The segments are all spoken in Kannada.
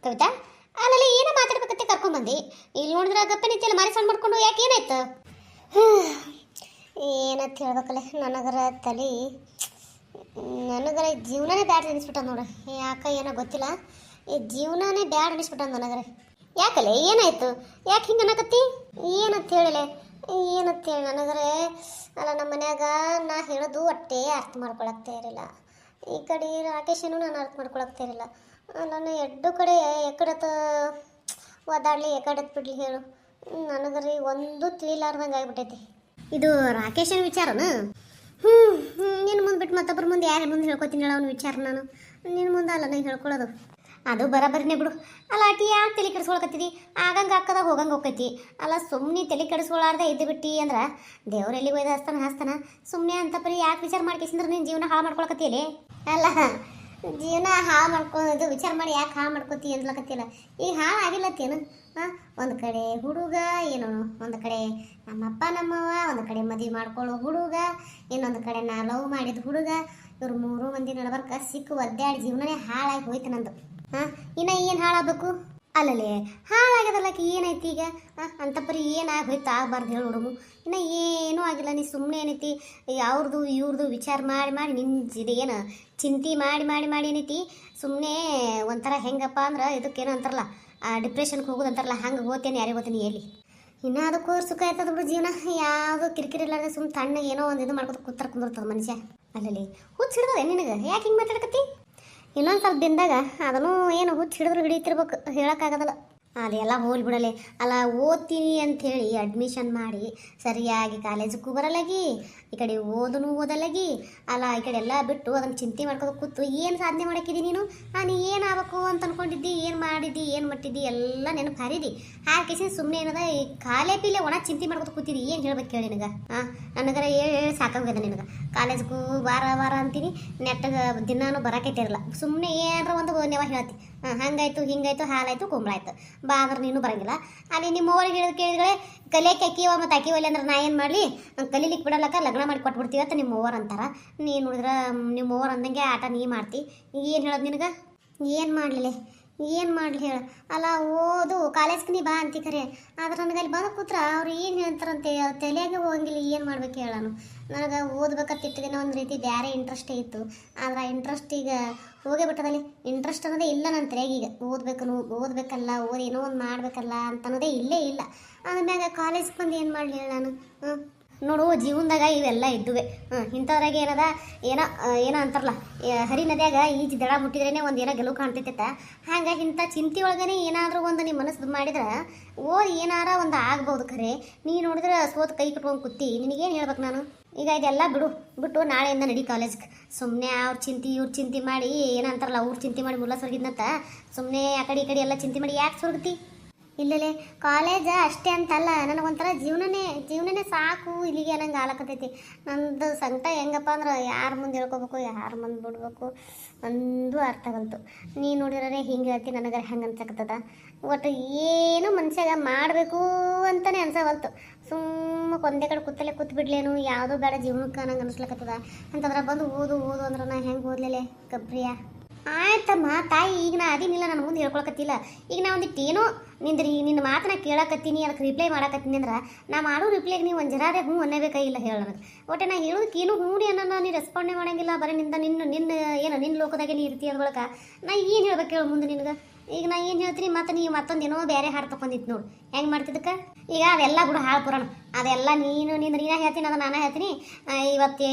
ಕವಿತಾ, ಅಲ್ಲಲ್ಲಿ ಏನೋ ಮಾತಾಡ್ಬೇಕಂತೆ ಕರ್ಕೊಂಬಂದಿ. ಇಲ್ಲಿ ನೋಡಿದ್ರೆ ಗಪ್ಪ ನಿಂತೆಲ್ಲ ಮಾರಿ ಸಣ್ಣ ಮಾಡ್ಕೊಂಡು ಯಾಕೆ ಏನಾಯ್ತು? ಏನಂತ ಹೇಳ್ಬೇಕಲ್ಲ, ನನಗರ ತಲೆ ನನಗರ ಜೀವನನೇ ಬ್ಯಾಡ್ ಅನಿಸ್ಬಿಟ್ಟ ನೋಡು. ಯಾಕ ಏನೋ ಗೊತ್ತಿಲ್ಲ, ಈ ಜೀವನನೇ ಬ್ಯಾಡ್ ಅನಿಸ್ಬಿಟ್ಟ ನನಗರ. ಯಾಕಲೆ ಏನಾಯ್ತು? ಯಾಕೆ ಹಿಂಗೆ ಅನ್ನಕತ್ತಿ? ಏನಂತ ಹೇಳಲೆ, ಏನಂತ ಹೇಳಿ ನನಗರೆ. ಅಲ್ಲ, ನಮ್ಮ ಮನ್ಯಾಗ ನಾ ಹೇಳೋದು ಒಟ್ಟೆ ಅರ್ಥ ಮಾಡ್ಕೊಳಕ್ತಾ ಇರಲಿಲ್ಲ. ಈ ಕಡೆ ರಾಕೇಶನು ನಾನು ಅರ್ಥ ಮಾಡ್ಕೊಳಕ್ತಾ ಇರಲಿಲ್ಲ. ನಾನು ಎರಡು ಕಡೆ ಎಕಡತ್ತ ಒದಾಡ್ಲಿ ಎಕಡತ್ ಬಿಡ್ಲಿ ಹೇಳು, ನನಗರಿ ಒಂದು ತಿಳಿಲಾರ್ದಂಗೆ ಆಗ್ಬಿಟ್ಟೈತಿ. ಇದು ರಾಕೇಶನ ವಿಚಾರನ? ನಿನ್ನ ಮುಂದೆ ಬಿಟ್ಟು ಮತ್ತೊಬ್ಬರ ಮುಂದೆ ಯಾರ ಮುಂದೆ ಹೇಳ್ಕೊತೀನಿ ಹೇಳ ಅವನ ವಿಚಾರ. ನಾನು ನಿನ್ನ ಮುಂದೆ ಅಲ್ಲ ನಾನು ಹೇಳ್ಕೊಳ್ಳೋದು. ಅದು ಬರಬರಿನೇ ಬಿಡು. ಅಲ್ಲ ಆಟಿ ಯಾಕೆ ತಲೆ ಕೆಡಿಸ್ಕೊಳಕತ್ತಿದಿ? ಆಗಂಗೆ ಹಾಕದಾಗ ಹೋಗಂಗೆ ಹೋಗ್ತೈತಿ. ಅಲ್ಲ ಸುಮ್ಮನೆ ತಲೆ ಕೆಡಿಸ್ಕೊಳಾರ್ದೆ ಇದ್ದು ಬಿಟ್ಟು ಅಂದ್ರೆ ದೇವರೆಲ್ಲಿ ಒಯ್ದು ಹಸ್ತಾನ. ಸುಮ್ಮನೆ ಅಂತ ಪರಿ ಯಾಕೆ ವಿಚಾರ ಮಾಡ್ಕೇಸಿಂದ್ರೆ ನೀನು ಜೀವನ ಹಾಳು ಮಾಡ್ಕೊಳಕತ್ತೀಲಿ? ಅಲ್ಲ, ಜೀವನ ಹಾಳು ಮಾಡ್ಕೊಳ್ಳೋದು ವಿಚಾರ ಮಾಡಿ ಯಾಕೆ ಹಾಳು ಮಾಡ್ಕೋತಿ ಅಂದ್ಲಕತ್ತಿಲ್ಲ. ಈಗ ಹಾಳು ಆಗಿಲ್ಲತ್ತೇನು? ಒಂದು ಕಡೆ ಹುಡುಗ ಏನೋ, ಒಂದು ಕಡೆ ನಮ್ಮಪ್ಪ ನಮ್ಮವ್ವ, ಒಂದು ಕಡೆ ಮದುವೆ ಮಾಡ್ಕೊಳ್ಳೋ ಹುಡುಗ, ಇನ್ನೊಂದು ಕಡೆ ನಾ ಲವ್ ಮಾಡಿದ ಹುಡುಗ. ಇವ್ರು ಮೂರು ಮಂದಿ ನಡಬರ್ಕ ಸಿಕ್ಕು ಒದ್ದಾಡಿ ಜೀವನನೇ ಹಾಳಾಗಿ ಹೋಯ್ತು ನಂದು. ಇನ್ನು ಏನು ಹಾಳಾಗಬೇಕು? ಅಲ್ಲಲ್ಲೇ ಹಾಳಾಗ್ಯದಲ್ಲಕ್ಕೆ ಏನೈತಿ ಈಗ? ಅಂತಪರಿ ಏನಾಗಿ ಹೋಯ್ತು? ಆಗಬಾರ್ದು ಹೇಳು ಹುಡುಗು. ಇನ್ನು ಏನೂ ಆಗಿಲ್ಲ. ನೀ ಸುಮ್ಮನೆ ಏನೈತಿ ಅವ್ರದ್ದು ಇವ್ರದ್ದು ವಿಚಾರ ಮಾಡಿ ನಿನ್ನ ಏನು ಚಿಂತೆ ಮಾಡಿ ಏನೈತಿ ಸುಮ್ಮನೆ ಒಂಥರ ಹೆಂಗಪ್ಪ ಅಂದ್ರೆ ಇದಕ್ಕೇನೋ ಅಂತಾರಲ್ಲ, ಡಿಪ್ರೆಷನ್ಗೆ ಹೋಗೋದು ಅಂತಾರಲ್ಲ, ಹಂಗೆ ಹೋಗ್ತೇನೆ ಯಾರಿಗೆ ಹೋಗ್ತೇನೆ ಎಲ್ಲಿ. ಇನ್ನು ಅದಕ್ಕೂ ಸುಖ ಆಯ್ತದ ಬಿಡು ಜೀವನ. ಯಾವುದು ಕಿರಿಕಿರಿ ಇಲ್ಲಾರ್ದೆ ಸುಮ್ಮನೆ ತಣ್ಣಗೆ ಏನೋ ಒಂದು ಇದು ಮಾಡ್ಕೊತ ಕುಂದಿರ್ತದೆ ಮನುಷ್ಯ. ಅಲ್ಲಲ್ಲಿ ಹುಚ್ಚು ಹಿಡ್ದದೆ ನಿನಗೆ? ಯಾಕೆ ಹಿಂಗೆ ಮಾತಾಡಕತ್ತಿ? ಇನ್ನೊಂದು ಸ್ವಲ್ಪ ದಿನದಾಗ ಅದನ್ನು ಏನು ಹುಚ್ಚು ಹಿಡಿದ್ರು ಹಿಡಿತಿರ್ಬೇಕು, ಹೇಳೋಕ್ಕಾಗೋದಲ್ಲ. ಅದೆಲ್ಲ ಹೋಲ್ ಬಿಡಲೆ. ಅಲ್ಲ, ಓದ್ತೀನಿ ಅಂಥೇಳಿ ಅಡ್ಮಿಷನ್ ಮಾಡಿ ಸರಿಯಾಗಿ ಕಾಲೇಜಕ್ಕೂ ಬರಲಾಗಿ, ಈ ಕಡೆ ಓದಲಾಗಿ, ಅಲ್ಲ ಈ ಕಡೆ ಎಲ್ಲ ಬಿಟ್ಟು ಅದನ್ನು ಚಿಂತೆ ಮಾಡ್ಕೊಂಡು ಕೂತು ಏನು ಸಾಧನೆ ಮಾಡಕ್ಕಿದ್ದಿ ನೀನು? ನೀ ಏನು ಆಗ್ಬೇಕು ಅಂತ ಅನ್ಕೊಂಡಿದ್ದಿ, ಏನು ಮಾಡಿದ್ದಿ, ಏನು ಮಟ್ಟಿದ್ದಿ ಎಲ್ಲ ನೆನಪು ಹರಿದಿ ಹಾಕಿಸಿ ಸುಮ್ಮನೆ ಏನದ ಈ ಕಾಲೇ ಪೀಲೆ ಒಣ ಚಿಂತೆ ಮಾಡ್ಕೊತ ಕೂತಿದ್ದಿ. ಏನು ಹೇಳ್ಬೇಕು ಹೇಳಿ ನಿನಗೆ? ನನಗರ ಹೇಳಿ ಸಾಕಾಗ್ಯದ ನಿನಗೆ. ಕಾಲೇಜ್ಗೂ ವಾರ ಅಂತೀನಿ, ನೆಟ್ಟಗೆ ದಿನಾನು ಬರೋಕೈತಿರಲ್ಲ. ಸುಮ್ಮನೆ ಏನಾರ ಒಂದು ನೆವ ಹೇಳ್ತಿ, ಹಂಗಾಯ್ತು ಹಿಂಗಾಯ್ತು ಹಾಲಾಯ್ತು ಕುಂಬಳಾಯ್ತು ಬಾ ಅಂದ್ರೆ ನೀನು ಬರಂಗಿಲ್ಲ. ಅಲ್ಲಿ ನಿಮ್ಮ ಓವರಿಗೆ ಹೇಳಿದ ಕೇಳಿದ್ರೆ ಕಲಿಯಕ್ಕೆ ಅಕ್ಕಿವ ಮತ್ತು ಅಕ್ಕಿವಲ್ಲಿ ಅಂದ್ರೆ ನಾ ಏನು ಮಾಡಲಿ? ಕಲೀಲಿಕ್ಕೆ ಬಿಡಲಕ್ಕ ಲಗ್ನ ಮಾಡಿ ಕೊಟ್ಬಿಡ್ತೀವಿ ಅಂತ ನಿಮ್ಮ ಓವರ್ ಅಂತಾರ. ನೀನು ನೋಡಿದ್ರೆ ನಿಮ್ಮ ಓವರ್ ಅಂದಂಗೆ ಆಟ ನೀ ಮಾಡ್ತಿ. ಏನು ಹೇಳೋದು ನಿನಗೆ? ಏನು ಮಾಡಲಿ ಹೇಳು? ಅಲ್ಲ, ಓದು ಕಾಲೇಜ್ಗೆ ನೀ ಬಾ ಅಂತಿ ಖರೆ, ಆದ್ರೆ ನನಗೆ ಅಲ್ಲಿ ಬಂದು ಕೂತ್ರ ಅವ್ರು ಏನು ಹೇಳ್ತಾರಂತೆ ತಲೆಯಾಗೆ ಹೋಗಂಗಿಲ್ಲ. ಏನು ಮಾಡ್ಬೇಕು ಹೇಳೋನು? ನನಗೆ ಓದ್ಬೇಕಂತಿಟ್ಟಿದ್ದೇನೆ, ಒಂದು ರೀತಿ ಬೇರೆ ಇಂಟ್ರೆಸ್ಟೇ ಇತ್ತು. ಆದ್ರೆ ಆ ಇಂಟ್ರೆಸ್ಟ್ ಈಗ ಹೋಗೇ ಬಿಟ್ಟದಲ್ಲಿ. ಇಂಟ್ರೆಸ್ಟ್ ಅನ್ನೋದೇ ಇಲ್ಲ ನನ್ನ ತಲೆಯಾಗ. ಈಗ ಓದಬೇಕಲ್ಲ, ಏನೋ ಒಂದು ಮಾಡಬೇಕಲ್ಲ ಅಂತ ಅನ್ನೋದೇ ಇಲ್ಲೇ ಇಲ್ಲ. ಆದ್ಮ್ಯಾಗ ಕಾಲೇಜ್ಗೆ ಬಂದು ಏನು ಮಾಡಲಿ ಹೇಳಿ ನಾನು? ನೋಡು, ಜೀವನದಾಗ ಇವೆಲ್ಲ ಇದ್ದುವೆ. ಇಂಥದ್ರಾಗ ಏನೋ ಅಂತಾರಲ್ಲ, ಹರಿ ನದಿಯಾಗ ಈಜು ದಡ ಮುಟ್ಟಿದ್ರೇ ಒಂದು ಏನೋ ಗೆಲುವು ಕಾಣ್ತೈತೆ. ಹಾಗಾಗಿ ಇಂಥ ಚಿಂತೆ ಒಳಗನೆ ಏನಾದರೂ ಒಂದು ನಿಮ್ಮ ಮನಸ್ಸು ಮಾಡಿದ್ರೆ ಏನಾರ ಒಂದು ಆಗ್ಬೋದು. ಖರೆ ನೀ ನೋಡಿದ್ರೆ ಸೋತು ಕೈ ಕಟ್ಕೊಂಡು ಕೂತಿ. ನಿನಗೇನು ಹೇಳ್ಬೇಕು ನಾನು? ಈಗ ಇದೆಲ್ಲ ಬಿಟ್ಟು ನಾಳೆಯಿಂದ ನಡಿ ಕಾಲೇಜ್ಗೆ. ಸುಮ್ಮನೆ ಅವ್ರ ಚಿಂತೆ ಇವ್ರ ಚಿಂತೆ ಮಾಡಿ ಏನಂತಾರಲ್ಲ, ಅವ್ರ ಚಿಂತೆ ಮಾಡಿ ಮುಲ್ಲ ಸೊರಗಿದ್ನಂತ ಸುಮ್ಮನೆ ಆ ಕಡೆ ಈ ಕಡೆ ಎಲ್ಲ ಚಿಂತೆ ಮಾಡಿ ಯಾಕೆ ಸೊರಗ್ತಿ? ಇಲ್ಲಲೇ, ಕಾಲೇಜ್ ಅಷ್ಟೇ ಅಂತಲ್ಲ, ನನಗೊಂಥರ ಜೀವನನೇ ಸಾಕು ಇಲ್ಲಿಗೆ ನಂಗೆ ಆಲಕತ್ತೈತಿ. ನಂದು ಸಂಕಟ ಹೆಂಗಪ್ಪ ಅಂದ್ರೆ ಯಾರ ಮುಂದೆ ಹೇಳ್ಕೊಬೇಕು, ಯಾರ ಮುಂದೆ ಬಿಡ್ಬೇಕು ಒಂದು ಅರ್ಥ ಆಗಲ್ತು. ನೀ ನೋಡಿದ್ರೆ ಹಿಂಗೆ ಹೇಳ್ತಿ, ನನಗೆ ಹಂಗೆ ಅನ್ಸಕತ್ತದ. ಒಟ್ಟು ಏನು ಮನುಷ್ಯಾಗ ಮಾಡಬೇಕು ಅಂತಲೇ ಅನ್ಸವಲ್ತು. ಸುಮ್ಮ ಒಂದೇ ಕಡೆ ಕೂತ್ಬಿಡ್ಲೇನು, ಯಾವುದೂ ಬೇಡ ಜೀವನಕ್ಕೆ ನಂಗೆ ಅನಿಸ್ಲಕತ್ತದ. ಅಂತಂದ್ರೆ ಬಂದು ಓದು ಅಂದ್ರೆ ನಾ ಹೆಂಗೆ ಓದ್ಲೇಲೆ ಕಬ್ರಿಯ? ಆಯ್ತಮ್ಮ ತಾಯಿ, ಈಗ ನಾ ಅದೇನಿಲ್ಲ, ನನ್ನ ಮುಂದೆ ಹೇಳ್ಕೊಳಕತ್ತಿಲ್ಲ. ಈಗ ನಾ ಒಂದಿಟ್ಟು ಏನೋ ನಿನ್ನ ಮಾತನ್ನ ಕೇಳಕತ್ತೀನಿ, ಅದಕ್ಕೆ ರಿಪ್ಲೈ ಮಾಡಕತ್ತೀನಿ ಅಂದ್ರೆ ನಾ ಮಾಡೋ ರಿಪ್ಲೈಗೆ ನೀವು ಒಂದು ಜರಾರೆ ಹ್ಞೂ ಅನ್ನಬೇಕಾಗಿಲ್ಲ ಹೇಳ ನನಗೆ. ಒಟ್ಟೆ ನಾ ಹೇಳೋದಕ್ಕೆ ಏನು ಹ್ಞೂ ಅನ್ನೋ ನೀ ರೆಸ್ಪಾಂಡೇ ಮಾಡೋಂಗಿಲ್ಲ. ಬರೀ ನಿನ್ನ ಲೋಕದಾಗೆ ನೀ ಇರ್ತೀಯ ಅಂದ್ಕೊಳಕ ನಾ ಏನು ಹೇಳ್ಬೇಕು ಹೇಳು ಮುಂದೆ ನಿನಗೆ? ಈಗ ನಾ ಏನು ಹೇಳ್ತೀನಿ, ಮತ್ತು ನೀವು ಮತ್ತೊಂದು ಏನೋ ಬೇರೆ ಹಾಡು ತೊಗೊಂಡಿತ್ತು ನೋಡು, ಹೆಂಗೆ ಮಾಡ್ತಿದ್ದಕ್ಕೆ? ಈಗ ಅದೆಲ್ಲ ಬಿಡು, ಹಾಳು ಪುರಾಣ ಅದೆಲ್ಲ ನೀನೇ ಹೇಳ್ತೀನಿ, ಅದು ನಾನು ಹೇಳ್ತೀನಿ.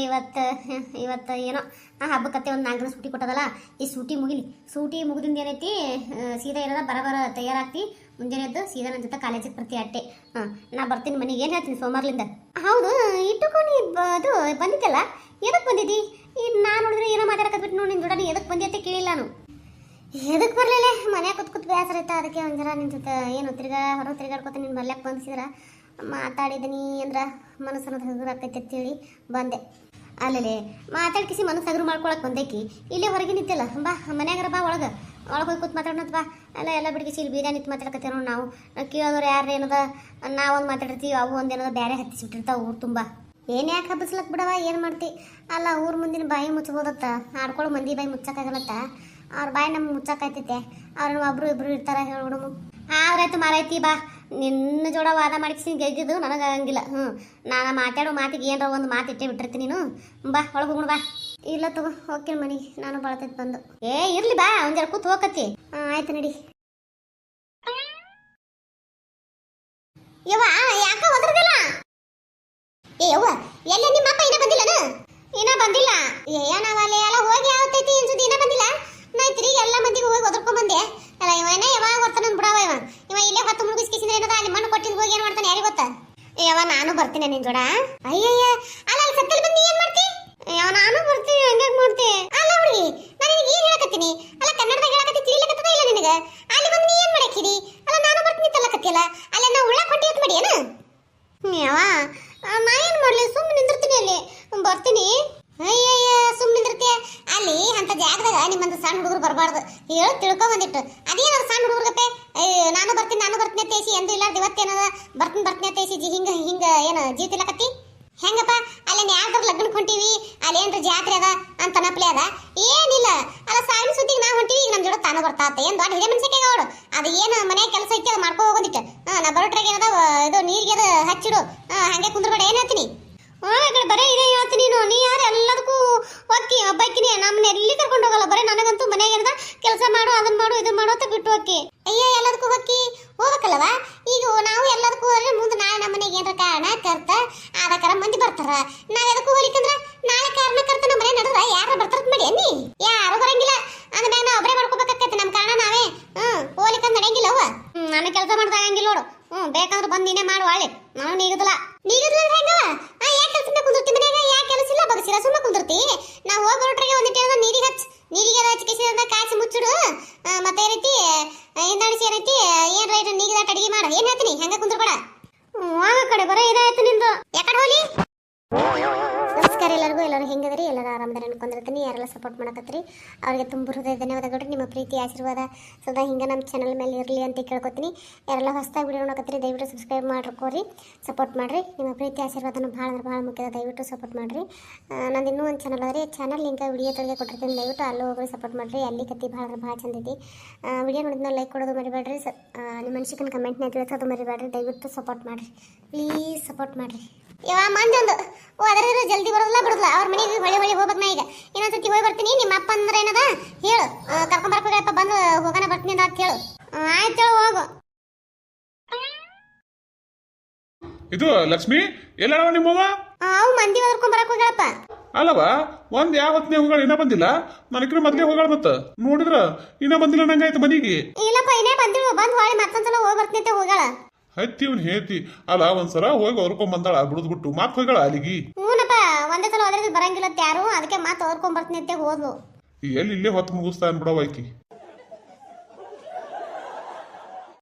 ಇವತ್ತು ಏನೋ ಹಬ್ಬಕ್ಕತ್ತೆ ಒಂದು 4 ದಿನ ಸೂಟಿ ಕೊಟ್ಟದಲ್ಲ, ಈ ಸೂಟಿ ಮುಗಿದಿಂದ ಏನೈತಿ, ಸೀದಾ ಏನದ ಬರ ತಯಾರಾಗ್ತಿ. ಮುಂಜಾನೆ ಎದ್ದು ಸೀದಾ ನನ್ನ ಜೊತೆ ಕಾಲೇಜಿಗೆ ಬರ್ತಿ ಅಟ್ಟೆ. ನಾ ಬರ್ತೀನಿ ಮನೆಗೆ. ಏನು ಹೇಳ್ತೀನಿ ಸೋಮವಾರಲಿಂದ? ಹೌದು, ಇಟ್ಟುಕೊಂಡು ಅದು ಬಂದಿದ್ದಲ್ಲ, ಎದಕ್ಕೆ ಬಂದಿದ್ದಿ? ನಾನು ನೋಡಿದ್ರೆ ಏನೋ ಮಾತಾಡಕತ್ಬಿಟ್ಟು ನೋಡಿ, ನಿನ್ನ ಜೊತೆ ನೀ ಎದಕ್ಕೆ ಬಂದಿ ಅಂತ ಕೇಳಿಲ್ಲ ನಾನು. ಎದಕ್ಕೆ ಬರಲಿಲ್ಲ, ಮನ್ಯಾಗ ಕೂತ್ ಬೇಸರ ಇತ್ತು. ಅದಕ್ಕೆ ಒಂದು ಜರ ನಿನ್ನ ಜೊತೆ ಏನು ಹೊರಗೆ ತಿರುಗಾಡ್ಕೊತ ನಿನ್ನ ಬರ್ಲಕ್ಕೆ ಬಂದಿಸಿದ್ರೆ ಮಾತಾಡಿದೀನಿ ಅಂದ್ರೆ ಮನಸ್ಸನ್ನು ಹಗುರ ಆಕೈತೆ ಅಂತೇಳಿ ಬಂದೆ. ಅಲ್ಲೇ ಮಾತಾಡ್ಕಿಸಿ ಮನಸ್ಸು ಹಗುರು ಮಾಡ್ಕೊಳಕ್ಕೆ ಬಂದೇಕಿ ಇಲ್ಲೇ ಹೊರಗೆ ನಿಂತಿಲ್ಲ. ಬಾ ಮನ್ಯಾಗಾರ ಬಾ, ಒಳಗೆ ಹೋಗಿ ಕೂತ್ ಮಾತಾಡೋಣ ಬಾ. ಎಲ್ಲ ಬಿಡ್ಗಿಸಿ ಇಲ್ಲಿ ಬೀದ ನಿಂತು ಮಾತಾಡಕತ್ತೇವೆ ನೋಡಿ ನಾವು. ಕೇಳೋರು ಯಾರು ಏನದ, ನಾವೊಂದು ಮಾತಾಡಿರ್ತೀವಿ, ಅವು ಒಂದೇನದ ಬೇರೆ ಹತ್ತಿಸಿಬಿಟ್ಟಿರ್ತಾವೆ ಊರು ತುಂಬ. ಏನು ಯಾಕೆ ಹಬ್ಬಿಸ್ಲಕ್ಕೆ ಬಿಡವ, ಏನು ಮಾಡ್ತಿ? ಅಲ್ಲ, ಊರು ಮುಂದಿನ ಬಾಯಿ ಮುಚ್ಚಬೋದತ್ತ, ಆಡ್ಕೊಳ್ಳೋ ಮಂದಿ ಬಾಯಿ ಮುಚ್ಚಕ್ಕಾಗಲ್ಲತ್ತ. ಅವ್ರ ಬಾಯಿ ನಮ್ಗೆ ಮುಚ್ಚಕ್ಕಾಯ್ತೈತೆ. ಅವ್ರನ್ನ ಒಬ್ರು ಇಬ್ರು ಇರ್ತಾರ ಹೇಳ್ಬಿಡಮು. ಆವ್ರಾಯ್ತು ಮಾರೈತಿ ಬಾ, ನಿನ್ನ ಜೋಡ ವಾದ ಮಾಡಿಸಿ ಗೆದ್ದಿದ್ದು ನನಗಾಗಂಗಿಲ್ಲ. ನಾನು ಮಾತಾಡೋ ಮಾತಿಗೆ ಏನರ ಒಂದು ಮಾತು ಇಟ್ಟೇ ಬಿಟ್ಟಿರ್ತೀನಿ. ನೀನು ಬಾ ಒಳಗೆ ಹೋಗೋಣ ಬಾ. ಇಲ್ಲ ತಗೋ ಹೋಗ್ತೀನಿ ಮನೆಗೆ, ನಾನು ಬಳತೈತಿ ಬಂದು. ಇರ್ಲಿ ಬಾ, ಒಂದ್ ಜರ ಕೂತ್ ಹೋಗತ್ತಿ. ಆಯ್ತು ನಡಿ. ಯವ್ವ ಯಾಕ ಒದರ್ದಿಲ್ಲ? ಯವ್ವ ಎಲ್ಲ ನಿಮ್ಮ ಅಪ್ಪ ಇನ್ನ ಬಂದಿಲ್ಲನ? ಇನ್ನ ಬಂದಿಲ್ಲ. ನಾವಲ್ಲಿ ಎಲ್ಲ ಹೋಗಿ ಯಾವತ್ತೈತಿ ಅನ್ಸುತ್ತೆ, ಇನ್ನ ಬಂದಿಲ್ಲ. ನಾ ತಿರುಗಿ ಎಲ್ಲ ಮಂದಿಗೆ ಹೋಗಿ ಒದರ್ಕೊಂಡ್ ಬಂದೆ ಅಲ್ಲ. ಇವನೇ ಯಾವಾಗ ಬರ್ತಾನ ಬಿಡವ. ಇವ ಇಲ್ಲೇ ಹೊತ್ತು ಮುಳುಗಿಸ್ಕಿಸಿದ್ರೆ ಏನದ ಅಲ್ಲಿ ಮಣ್ಣು ಕೊಟ್ಟಿದ್ ಹೋಗಿ ಏನ್ ಮಾಡ್ತಾನೆ ಯಾರಿಗೆ ಗೊತ್ತಾ? ನಾನು ಬರ್ತೀನಿ ನಿನ್ ಜೋಡ. ಅಯ್ಯಯ್ಯ ಅಲ್ಲ ಅಲ್ಲಿ ಸತ್ತಲ್ಲಿ ಬಂದು ಏನ್ ಮಾಡ್ತಿ? ನಾನು ಬರ್ತೀನಿ. ಹಂಗಾಗಿ ಮಾಡ್ತಿ ಅಲ್ಲ ಹುಡುಗಿ, ನಾನು ನಿನಗೆ ಏನ್ ಹೇಳಕತ್ತೀನಿ ಅಲ್ಲ, ಕನ್ನಡದಾಗ ಹೇಳಕತ್ತಿ ತಿಳಿಲಕತ್ತದ ಇಲ್ಲ ನಿನಗ? ಅಲ್ಲಿ ಬಂದು ನೀ ಏನ್ ಮಾಡಾಕಿದಿ? ಅಲ್ಲ ನಾನು ಬರ್ತೀನಿ ತಲ್ಲಕತ್ತಿಯಲ್ಲ, ಅಲ್ಲ ನಾವು ಉಳ್ಳಾಕ ಹೊಟ್ಟಿ ಹೊತ್ತು ಮಾಡಿ ಏನ? ಯಾವ ನಾ ಏನ್ ಮಾಡ್ಲಿ, ಸುಮ್ಮನೆ ನಿಂದಿರ್ತೀನಿ ಅಲ್ಲಿ. ಬರ್ತೀನಿ. ಅಯ್ಯಯ್ಯ ಸುಮ್ಮನೆ ನಿಂದಿರ್ತೀಯ ಅಲ್ಲಿ ಅಂತ ಜಾಗದಾಗ. ನಿಮ್ಮಂತ ಸಣ್ಣ ಹುಡುಗರು ಬರಬಾರ್ದು, ಹೇಳು ತಿಳ್ಕೊ ಬಂದಿಟ್ಟು. ಅದೇನದ ಸಣ್ಣ ಹುಡುಗರ್ಗಪ್ಪೆ ನಾನು ಬರ್ತೀನಿ ತೇಸಿ ಎಂದು ಇಲ್ಲ. ಇವತ್ತೇನದ ಬರ್ತೀನಿ ತೇಸಿ ಹಿಂಗ ಹಿಂಗ ಏನು ಜೀವತಿಲಕತ್ತಿ ಹೆಂಗಪ್ಪ? ಅಲ್ಲೇನು ಯಾವ್ದಾರ ಲಗ್ನಕ್ಕೆ ಹೊಂಟಿವಿ, ಅಲ್ಲೇನ್ರ ಜಾತ್ರೆ ಅದ ಅಂತ ನಪ್ಲೆ ಅದ ಏನಿಲ್ಲ. ಅಲ್ಲ ಸಾವಿನ ಸುದ್ದಿಗೆ ನಾವು ಹೊಂಟಿವಿ, ಈಗ ನಮ್ಮ ಜೋಡ ತಾನು ಬರ್ತಾ ಏನು ದೊಡ್ಡ ಹಿರಿಯ ಮನುಷ್ಯಕ್ಕೆ ಅವಳು. ಅದು ಏನು ಮನೆ ಕೆಲಸ ಐತಿ ಅದು ಮಾಡ್ಕೊ ಹೋಗೋದಿಟ್ಟು. ನಾ ಬರೋಟ್ರಾಗ ಏನದ ಇದು ನೀರಿಗೆ ಅದು ಹಚ್ಚಿಡು, ಹಂಗೆ ಕುಂದ್ರಬೇಡ. ಏನು ಹೇಳ್ತೀನಿ ಬರೀ ಇದೇ ಹೇಳ್ತೀನಿ. ನೀ ಯಾರು ಎಲ್ಲದಕ್ಕೂ ಹೋಗಿ ಒಬ್ಬಾಕಿನಿ, ನಮ್ಮನ್ನ ಎಲ್ಲಿ ಕರ್ಕೊಂಡು ಹೋಗಲ್ಲ. ಬರೀ ನನಗಂತೂ ಮನೆಗೆ ಏನದ ಕೆಲಸ ಮಾಡು, ಅದನ್ನ ಮಾಡು, ಇದನ್ನ ಮಾಡು ಅಂತ ಬಿಟ್ಟು ಹೋಗಿ. ಎಲ್ಲದಕ್ಕೂ ಹೋಗಿ ಹೋಗ್ಬೇಕಲ್ಲವ. ಈಗ ನಾವು ಎಲ್ಲದಕ್ಕೂ ಹೋದ್ರೆ ಮುಂದೆ ನಾಳೆ ನಮ್ಮ ಮನೆಗೆ ಏನಾರ ಕಾರಣ ಕರ್ತ ಆದಕಾರ ಮಂದಿ ಬರ್ತಾರ. ನಾವ್ ಎದಕ್ಕೂ ಹೋಲಿಕಂದ್ರ ನಾಳೆ ಕಾರಣ ಕರ್ತ ನಮ್ಮ ಮನೆ ನಡೆದ್ರ ಯಾರ ಬರ್ತಾರ ಮಾಡಿ ಅನ್ನಿ? ಯಾರು ಬರಂಗಿಲ್ಲ. ಅಂದ್ಮ್ಯಾಗ ನಾವು ಒಬ್ಬರೇ ಮಾಡ್ಕೋಬೇಕಾಕೈತಿ ನಮ್ಮ ಕಾರಣ ನಾವೇ. ಹೋಲಿಕಂದ್ ನಡೆಯಂಗಿಲ್ಲ ಅವ. ನಾನು ಕೆಲಸ ಮಾಡ್ದಾಗಂಗಿಲ್ಲ ನೋಡು. ಬೇಕಂದ್ರೆ ಬಂದು ನೀನೇ ಮಾಡು ಹಾಳೆ. ನಾವು ನೀಗುದಿಲ್ಲ ಹೆಂಗವ? ಯಾಕೆ ಕೆಲಸ ಕುಂದಿರ್ತಿ ಮನ್ಯಾಗ? ಯಾಕೆ ಕೆಲಸ ಇಲ್ಲ ಬಗಸಿಲ್ಲ ಸುಮ್ಮನೆ ಕುಂದಿರ್ತಿ? ನಾವು ಹೋಗಿ ಬರೋಟ್ರಿಗೆ ಒಂದಿಟ್ಟು ನೀರಿಗೆ ಹಚ್ಚಿದ ಕಾಸಿ ಮುಚ್ಚಿಡು. ಮತ್ತೆ ಏನೈತಿ ಹಿಂದಾಣಿಸಿ ಏನೈತಿ ಏನ್ ರೈಟ್ ನೀಗಿದಾಟ ಅಡಿಗೆ ಮಾಡ. ಏನ್ ಹೇಳ್ತೀನಿ ಹಂಗ ಕುಂದ್ರಬೇಡ. ಆಗ ಕಡೆ ಬರೋ ಇದಾಯ್ತು ನಿಂದು. ಯಾಕಡೆ ಹೋಲಿ? ನಮಸ್ಕಾರ ಎಲ್ಲರಿಗೂ. ಎಲ್ಲರೂ ಹೆಂಗದ್ರಿ? ಎಲ್ಲರೂ ಆರಾಮದಾರ ಅನ್ಕೊಂಡಿರ್ತೀನಿ. ಯಾರೆಲ್ಲ ಸಪೋರ್ಟ್ ಮಾಡಕತ್ರಿ ಅವ್ರಿಗೆ ತುಂಬ ಹೃದಯ ಧನ್ಯವಾದಗಳು. ನಿಮ್ಮ ಪ್ರೀತಿ ಆಶೀರ್ವಾದ ಸದಾ ಹಿಂಗೆ ನಮ್ಮ ಚಾನಲ್ ಮೇಲೆ ಇರಲಿ ಅಂತ ಕೇಳ್ಕೊತೀನಿ. ಯಾರೆಲ್ಲ ಹೊಸದಾಗಿ ವಿಡಿಯೋ ನೋಡಕತ್ರಿ ದಯವಿಟ್ಟು ಸಬ್ಸ್ಕ್ರೈಬ್ ಮಾಡ್ಕೋರಿ, ಸಪೋರ್ಟ್ ಮಾಡಿರಿ. ನಿಮ್ಮ ಪ್ರೀತಿ ಆಶೀರ್ವಾದನ ಭಾಳ ಅಂದ್ರೆ ಭಾಳ ಮುಖ್ಯ. ದಯವಿಟ್ಟು ಸಪೋರ್ಟ್ ಮಾಡಿರಿ. ನಂದು ಇನ್ನೂ ಒಂದು ಚಾನಲ್ ಅದ ರೀ, ಚಾನಲ್ ಲಿಂಕ್ ವಿಡಿಯೋ ತೊಳಗೆ ಕೊಟ್ಟಿರ್ತೀನಿ. ದಯವಿಟ್ಟು ಅಲ್ಲೂ ಹೋಗಿ ಸಪೋರ್ಟ್ ಮಾಡಿರಿ. ಅಲ್ಲಿ ಕತ್ತಿ ಭಾಳ ಅಂದ್ರೆ ಭಾಳ ಚಂದ ಐತಿ. ವಿಡಿಯೋ ನೋಡಿದ್ಮೇಲೆ ಲೈಕ್ ಕೊಡೋದು ಮರಿಬೇಡ್ರಿ. ನಿಮ್ಮ ಮನುಷ್ಯಕನ ಕಮೆಂಟ್ನ ತಿಳಿಸೋದು ಮರಿಬೇಡ್ರಿ. ದಯವಿಟ್ಟು ಸಪೋರ್ಟ್ ಮಾಡಿರಿ, ಪ್ಲೀಸ್ ಸಪೋರ್ಟ್ ಮಾಡಿರಿ. ಮಂದಿ ಒಂದು ಅದರ ಜಲ್ದಿ ಬರೋದಿಲ್ಲ ಬಿಡೋದಿಲ್ಲ. ಅವ್ರ ಮನೆಗೆ ಹೊಳೆ ಹೋಗ್ಬೇಕು. ನಾ ಈಗ ಇನ್ನೊಂದ್ಸತಿ ಹೋಗಿ ಬರ್ತೀನಿ. ನಿಮ್ಮ ಅಪ್ಪ ಅಂದ್ರೆ ಏನದ ಹೇಳು, ಕರ್ಕೊಂಬರ್ಕೋಗಪ್ಪ ಬಂದು ಹೋಗೋಣ ಬರ್ತೀನಿ ಅಂತ ಹೇಳು. ಆಯ್ತು ಹೋಗು. ಇದು ಲಕ್ಷ್ಮಿ ಎಲ್ಲವ ನಿಮ್ಮವ್ವ? ಅವು ಮಂದಿ ಹೊರ್ಕೊಂಡ್ ಹೋಗ್ಯಾಳಪ್ಪ. ಅಲ್ಲವ ಒಂದ್ ಯಾವ ಹೊತ್ತಿನ ಹೋಗಳ ಇನ್ನ ಬಂದಿಲ್ಲ. ನನಕ್ರ ಮೊದ್ಲೇ ಹೋಗಳ ಮತ್ತ ನೋಡಿದ್ರ ಇನ್ನ ಬಂದಿಲ್ಲ ನಂಗಾಯ್ತು ಮನಿಗೆ. ಇಲ್ಲಪ್ಪ ಇನ್ನೇ ಬಂದಿಳು. ಬಂದ್ ಹೊಳೆ ಮತ್ತೊಂದ್ಸಲ ಹೋಗಿ ಬರ್ತೀನಿ ಅಂತ ಹೋಗ್ಯಾಳ. ಹತ್ತಿವ್ನ ಹೇಳ್ತಿ ಅಲ್ಲ, ಒಂದ್ಸಲ ಹೋಗಿ ಹೊರ್ಕೊಂಡ್ ಬಂದಾಳ ಬಿಡುದ್ ಬಿಟ್ಟು ಮಾತ್ ಹೋಗಳ ಅಲ್ಲಿಗಿ. ಹ್ಞೂನಪ್ಪ ಒಂದೇ ಸಲ ಹೋದ್ರೆ ಬರಂಗಿಲ್ಲ ಯಾರು, ಅದಕ್ಕೆ ಮಾತು ಹೊರ್ಕೊಂಡ್ ಬರ್ತೀನಿ ಅಂತ ಹೋದ್ಲು. ಎಲ್ಲಿ ಇಲ್ಲೇ ಹೊತ್ತು ಮುಗಿಸ್ತಾ ಅನ್ಬಿಡವ ಆಕಿ.